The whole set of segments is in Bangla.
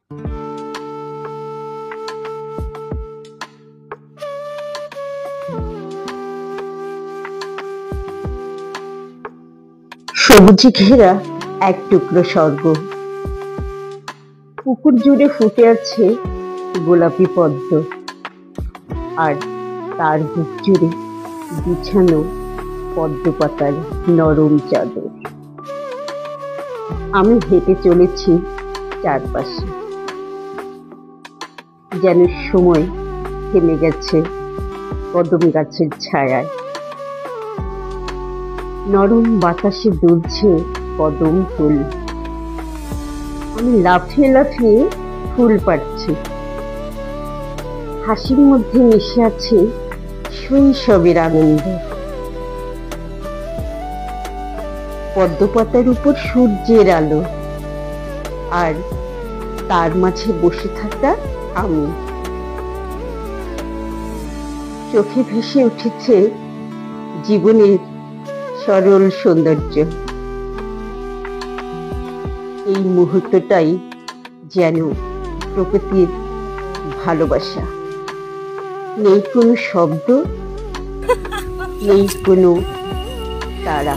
সবুজে ঘেরা এক টুকরো স্বর্গ, পুকুর জুড়ে ফুটে আছে গোলাপি পদ্ম, আর তার বুক জুড়ে বিছানো পদ্ম পাতার নরম চাদর। আমি হেঁটে চলেছি চারপাশে, যেন সময় থেমে গেছে কদম গাছের ছায়ায়। নরম বাতাসে দুলছে কদম ফুল, আমি লাফিয়ে লাফিয়ে ফুল পাড়ছি। হাসির মধ্যে মিশে আছে শৈশবের আনন্দ। পদ্মপাতার উপর সূর্যের আলো, আর তার মাঝে বসে থাকা আমি। চোখে ভেসে উঠেছে জীবনের সরল সৌন্দর্য। এই মুহূর্তটাই যেন প্রকৃতির ভালোবাসা। নেই কোনো শব্দ, নেই কোনো তারা।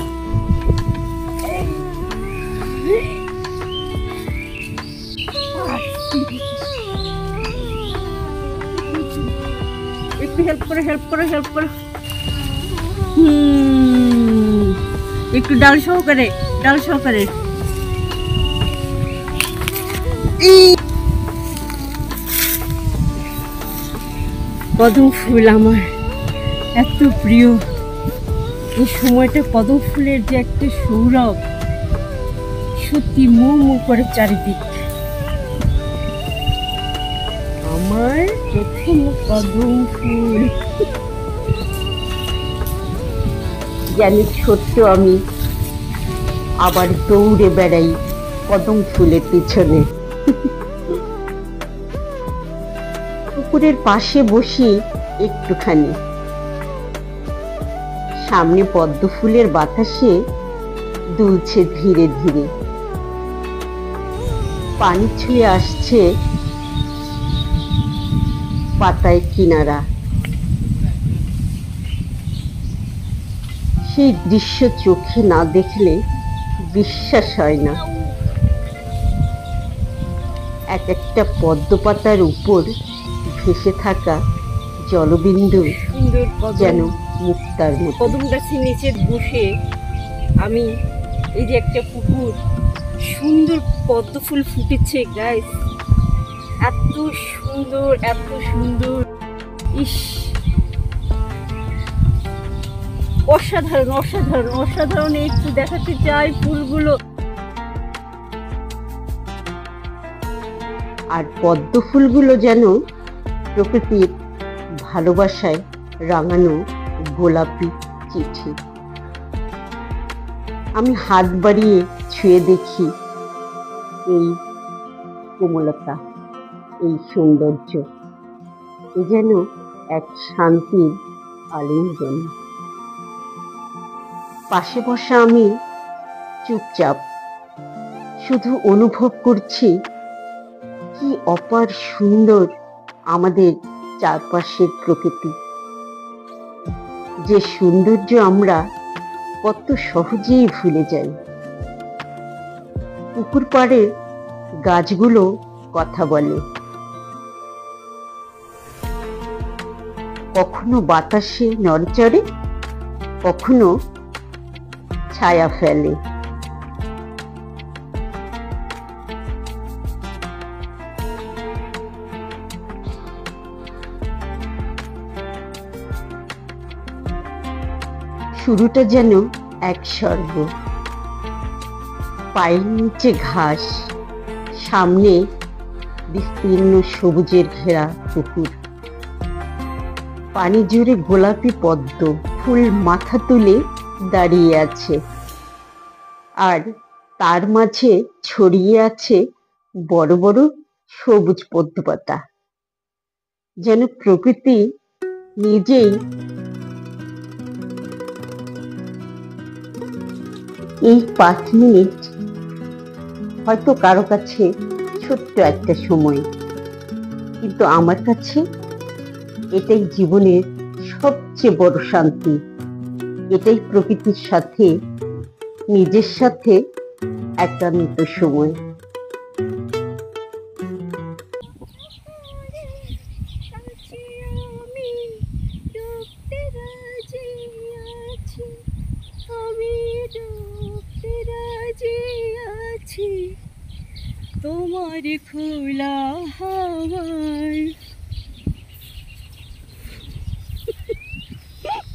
একটু হেল্প করো। একটু ডাল সহকারে কদম ফুল আমার এত প্রিয়। এই সময়টা কদম ফুলের যে একটা সৌরভ, সত্যি মো করে চারিদিক। আমার প্রথম কদম ফুল। জানি ছোট্ট আমি আবার দৌড়ে বেড়াই কদম ফুলের পিছনে। পুকুরের পাশে বসি একটুখানি, সামনে পদ্ম ফুলের বাতাসে দুলছে ধীরে ধীরে। পানি ছুঁয়ে আসছে পাতায় কিনারা। সেই দৃশ্য চোখে না দেখলে বিশ্বাস হয় না। এক একটা পদ্ম পাতার উপর ভেসে থাকা জলবিন্দু যেন মুক্তার মতো। কদম গাছের নিচে বসে আমি এই যে একটা পুকুর, সুন্দর পদ্ম ফুল ফুটেছে গাইস, এত সুন্দর। ইস, অসাধারণ। একটু দেখাতে চাই ফুলগুলো। আর পদ্ম ফুলগুলো যেন প্রকৃতির ভালোবাসায় রাঙানো গোলাপি চিঠি। আমি হাত বাড়িয়ে ছুঁয়ে দেখি এই কোমলতা, এই সৌন্দর্য। এ যেন এক শান্তির আলিঙ্গন। পাশে বসা আমি চুপচাপ শুধু অনুভব করছি কি অপার সুন্দর আমাদের চারপাশের প্রকৃতি। যে সৌন্দর্য আমরা কত সহজেই ভুলে যাই। পুকুর পাড়ে গাছগুলো কথা বলে, কখনো বাতাসে নড়চড়ে, কখনো ছায়া ফেলে। শুরুটা যেন এক স্বর্গ। পায়ের নিচে ঘাস, সামনে বিস্তীর্ণ সবুজের ঘেরা পুকুর। পানি জুড়ে গোলাপি পদ্ম ফুল মাথা তুলে দাঁড়িয়ে আছে, আর তার মাঝে ছড়িয়ে আছে বড় বড় সবুজ পদ্ম পাতা। যেন প্রকৃতি নিজেই এই 5 মিনিট হয়তো কারো কাছে ছোট্ট একটা সময়, কিন্তু আমার কাছে এটাই জীবনের সবচেয়ে বড় শান্তি। এটাই প্রকৃতির সাথে, নিজের সাথে একান্ত সময়। তোমার খোলা হাওয়ায়